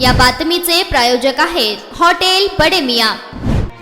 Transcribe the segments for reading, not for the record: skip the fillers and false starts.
या बातमीचे प्रायोजक आहेत हॉटेल बडे मियां।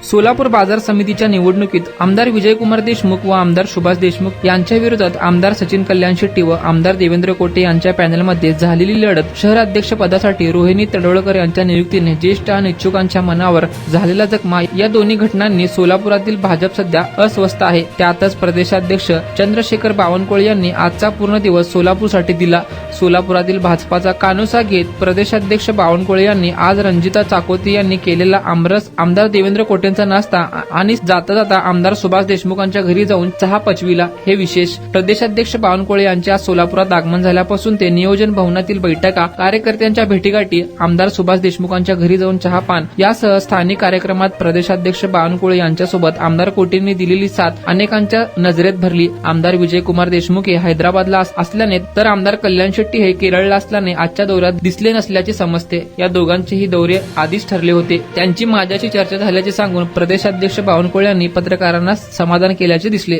सोलापूर बाजार समितीच्या निवडणुकीत आमदार विजयकुमार देशमुख व आमदार सुभाष देशमुख यांच्या विरोधात आमदार सचिन कल्याण शेट्टी व आमदार देवेंद्र कोटे यांच्या पॅनलमध्ये झालेली लढत शहराध्यक्ष पदासाठी रोहिणी तडवळकर यांच्या नियुक्तीने ज्येष्ठ आणि इच्छुकांच्या मनावर झालेला जखमा या दोन्ही घटनांनी सोलापुरातील भाजप सध्या अस्वस्थ आहे। त्यातच प्रदेशाध्यक्ष चंद्रशेखर बावनकुळे यांनी आजचा पूर्ण दिवस सोलापूरसाठी दिला। सोलापुरातील भाजपाचा कानोसा घेत प्रदेशाध्यक्ष बावनकुळे यांनी आज रणजिता चाकोती यांनी केलेला आमरस, आमदार देवेंद्र कोटे नाश्ता आणि जाता जाता आमदार सुभाष देशमुखांच्या घरी जाऊन चहा पचविला। हे विशेष। प्रदेशाध्यक्ष बावनकुळे यांच्या सोलापुरात आगमन झाल्यापासून ते नियोजन भवनातील बैठका, कार्यकर्त्यांच्या भेटीगाठी, आमदार सुभाष देशमुखांच्या घरी जाऊन चहापान यासह स्थानिक कार्यक्रमात प्रदेशाध्यक्ष बावनकुळे यांच्यासोबत आमदार कोटेंनी दिलेली साथ अनेकांच्या नजरेत भरली। आमदार विजयकुमार देशमुख हे हैदराबादला असल्याने तर आमदार कल्याण शेट्टी हे केरळला असल्याने आजच्या दौऱ्यात दिसले नसल्याचे समजते। या दोघांचेही दौरे आधीच ठरले होते। त्यांची माझ्याशी चर्चा झाल्याचे सांगून प्रदेशाध्यक्ष बावनकुळे यांनी पत्रकारांना समाधान केल्याचे दिसले।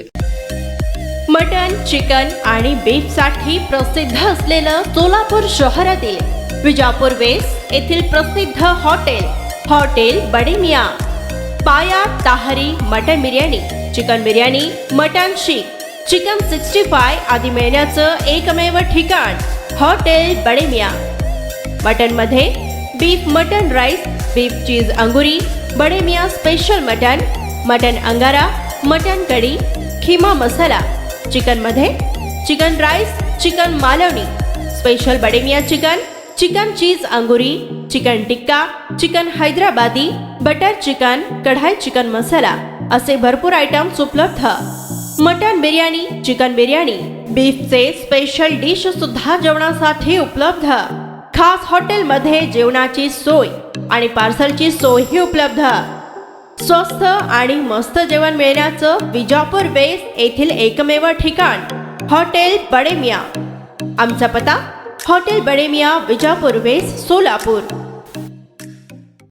मटन, चिकन आणि बीफ साठी प्रसिद्ध असलेलं सोलापूर शहरातील विजापूर वेस्ट येथील प्रसिद्ध hotel Bade Miyan. Paya tahari mutton biryani, chicken biryani, mutton seekh, chicken 65 आदी मिळण्याचं एकमेव ठिकाण हॉटेल बडे मियां। मटन मध्ये beef mutton rice, beef cheese angoori, Bade Miyan special mutton, mutton angara, mutton kadhi, keema masala. Chicken मध्ये chicken rice, chicken Malvani, special Bade Miyan chicken, chicken cheese angoori, chicken tikka, chicken Hyderabadi, butter chicken, kadai chicken masala असे भरपूर आयटम्स उपलब्ध। मटन बिर्याणी, चिकन बिर्याणी, बीफचे स्पेशल डिश सुद्धा जेवणासाठी उपलब्ध। खास हॉटेलमध्ये जेवणाची सोय आणि पार्सलची सोयही उपलब्ध। स्वस्त आणि मस्त जेवण मिळण्याचं विजापूर वेस्ट येथील एकमेव ठिकाण हॉटेल बडे मियां। आमचा पत्ता हॉटेल बडे मियां, विजापूर वेस्ट, सोलापूर।